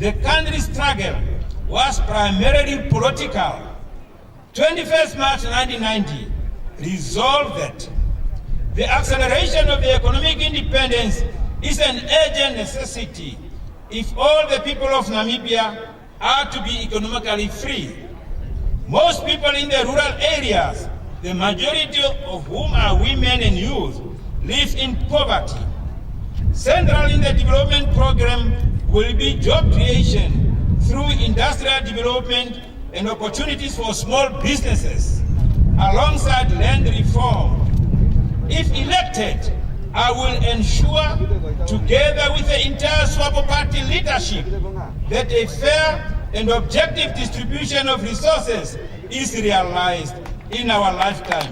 The country's struggle was primarily political. 21st March 1990 resolved that the acceleration of the economic independence is an urgent necessity if all the people of Namibia are to be economically free. Most people in the rural areas, the majority of whom are women and youth, live in poverty. Central in the development program will be job creation through industrial development and opportunities for small businesses, alongside land reform. If elected, I will ensure, together with the entire Swapo-Party leadership, that a fair and objective distribution of resources is realized in our lifetime.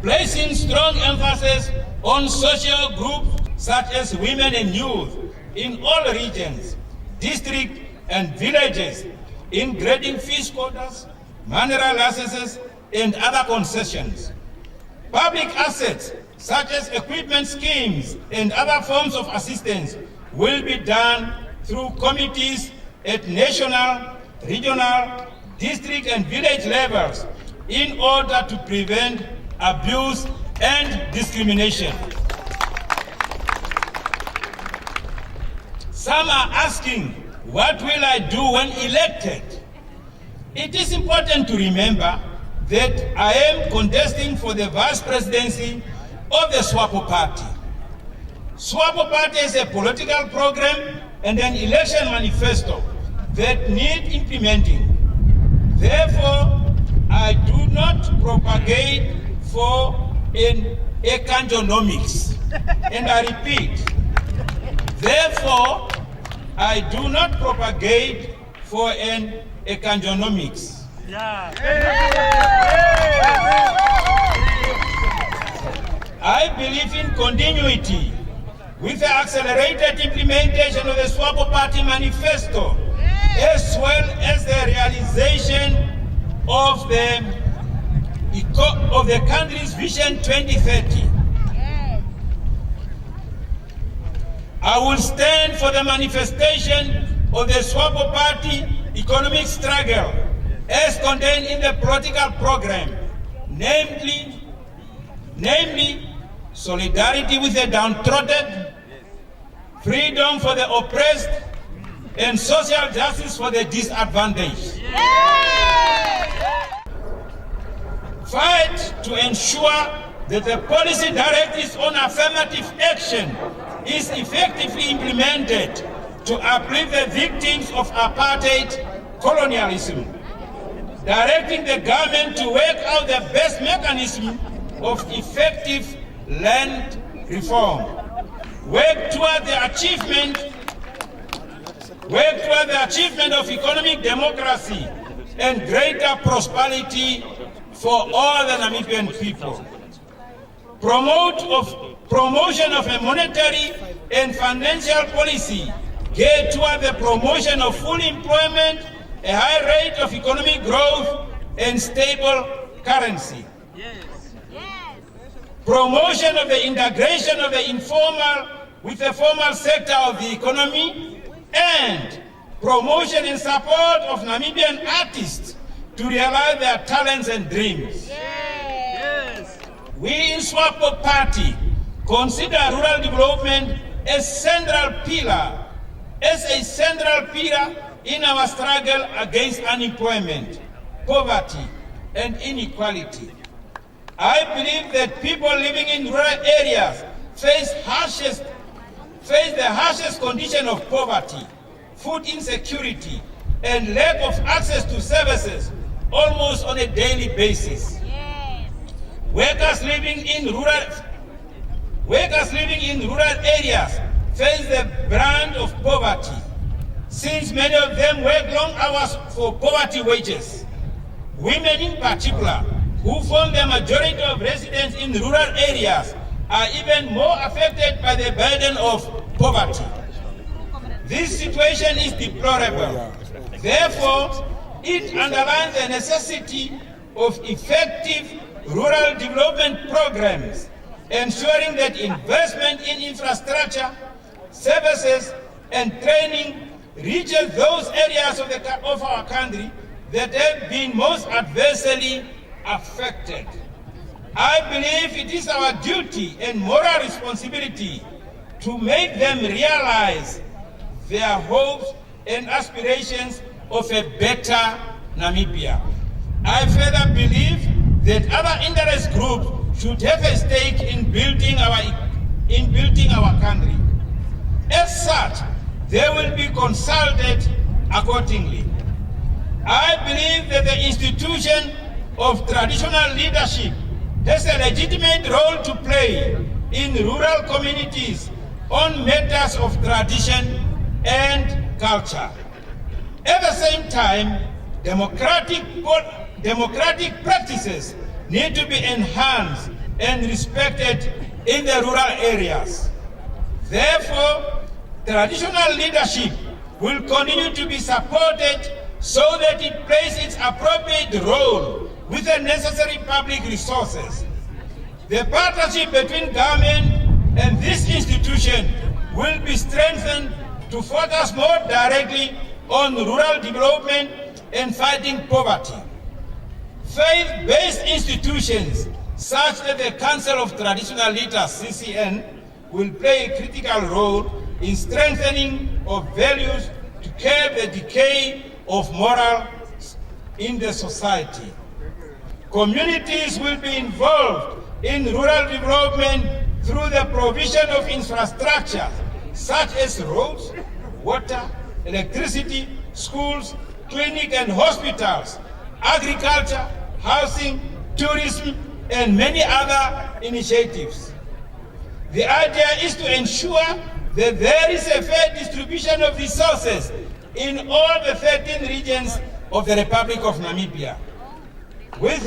Placing strong emphasis on social groups such as women and youth in all regions, districts and villages, in grading fish quotas, mineral licenses and other concessions. Public assets such as equipment schemes and other forms of assistance will be done through committees at national, regional, district and village levels in order to prevent abuse and discrimination. Some are asking, what will I do when elected? It is important to remember that I am contesting for the vice presidency of the Swapo Party. Swapo Party is a political program and an election manifesto that need implementing. Therefore, I do not propagate for an Ekandjonomics. And I repeat, therefore, I do not propagate for an Ekandjonomics. I believe in continuity with the accelerated implementation of the Swapo Party manifesto, as well as the realization of the country's Vision 2030. I will stand for the manifestation of the Swapo Party economic struggle as contained in the political program, namely solidarity with the downtrodden, freedom for the oppressed, and social justice for the disadvantaged. Fight to ensure that the policy directives on affirmative action is effectively implemented to uplift the victims of apartheid colonialism, directing the government to work out the best mechanism of effective land reform, work toward the achievement of economic democracy and greater prosperity for all the Namibian people. Promotion of a monetary and financial policy geared toward the promotion of full employment, a high rate of economic growth, and stable currency. Promotion of the integration of the informal with the formal sector of the economy, and promotion and support of Namibian artists to realize their talents and dreams. We in Swapo Party consider rural development as a central pillar in our struggle against unemployment, poverty, and inequality. I believe that people living in rural areas face the harshest condition of poverty, food insecurity, and lack of access to services almost on a daily basis. workers living in rural areas face the brunt of poverty, since many of them work long hours for poverty wages. Women in particular, who form the majority of residents in rural areas, are even more affected by the burden of poverty. This situation is deplorable. Therefore, it underlines the necessity of effective rural development programs, ensuring that investment in infrastructure, services, and training reaches those areas of our country that have been most adversely affected. I believe it is our duty and moral responsibility to make them realize their hopes and aspirations of a better Namibia. I further believe that other interest groups should have a stake in building our country. As such, they will be consulted accordingly. I believe that the institution of traditional leadership has a legitimate role to play in rural communities on matters of tradition and culture. At the same time, democratic practices need to be enhanced and respected in the rural areas. Therefore, traditional leadership will continue to be supported so that it plays its appropriate role with the necessary public resources. The partnership between government and this institution will be strengthened to focus more directly on rural development and fighting poverty. Faith-based institutions such as the Council of Traditional Leaders, CCN, will play a critical role in strengthening of values to curb the decay of morals in the society. Communities will be involved in rural development through the provision of infrastructure such as roads, water, electricity, schools, clinics and hospitals, agriculture, housing, tourism, and many other initiatives. The idea is to ensure that there is a fair distribution of resources in all the 13 regions of the Republic of Namibia. With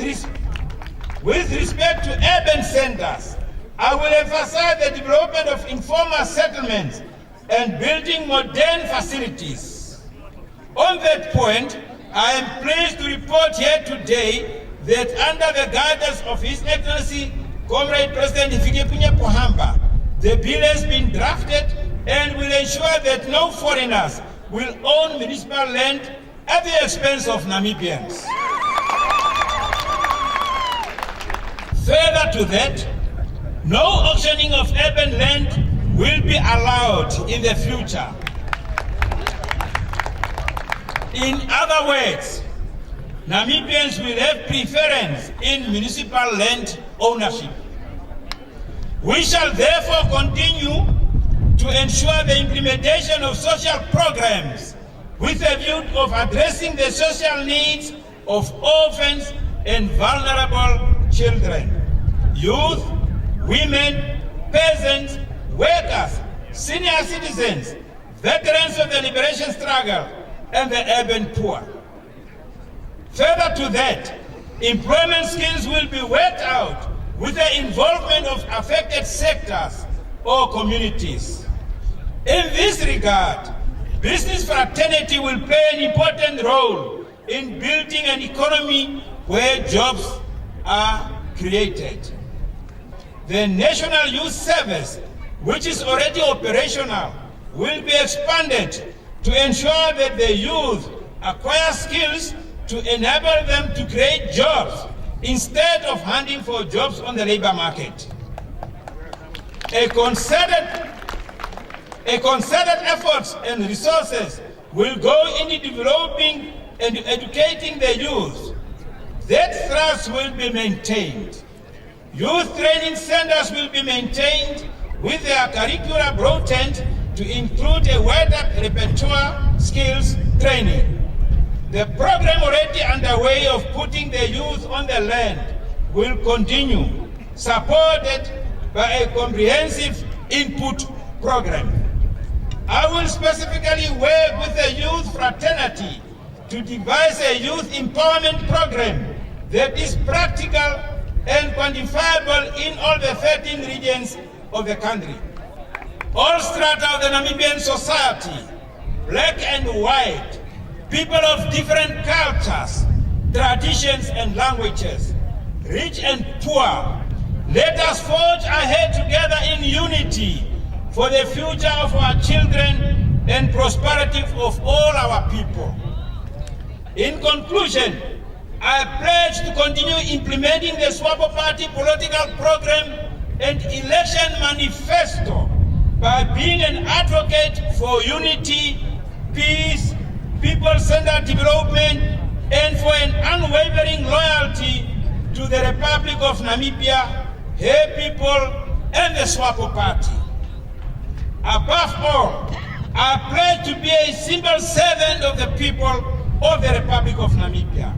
respect to urban centers, I will emphasize the development of informal settlements and building modern facilities. On that point, I am pleased to report here today that under the guidance of His Excellency Comrade President Hifikepunye Pohamba, the bill has been drafted and will ensure that no foreigners will own municipal land at the expense of Namibians. Further to that, no auctioning of urban land will be allowed in the future. In other words, Namibians will have preference in municipal land ownership. We shall therefore continue to ensure the implementation of social programs with a view of addressing the social needs of orphans and vulnerable children, youth, women, peasants, workers, senior citizens, veterans of the liberation struggle, and the urban poor. Further to that, employment schemes will be worked out with the involvement of affected sectors or communities. In this regard, business fraternity will play an important role in building an economy where jobs are created. The National Youth Service, which is already operational, will be expanded to ensure that the youth acquire skills to enable them to create jobs instead of hunting for jobs on the labor market. A concerted efforts and resources will go into developing and educating the youth. That thrust will be maintained. Youth training centers will be maintained with their curricula broadened to include a wider repertoire skills training. The program already underway of putting the youth on the land will continue, supported by a comprehensive input program. I will specifically work with the youth fraternity to devise a youth empowerment program that is practical and quantifiable in all the 13 regions of the country. All strata of the Namibian society, black and white, people of different cultures, traditions and languages, rich and poor, let us forge ahead together in unity for the future of our children and prosperity of all our people. In conclusion, I pledge to continue implementing the Swapo-Party political program and election manifesto by being an advocate for unity, peace, people-centered development, and for an unwavering loyalty to the Republic of Namibia, her people, and the Swapo Party. Above all, I pledge to be a simple servant of the people of the Republic of Namibia.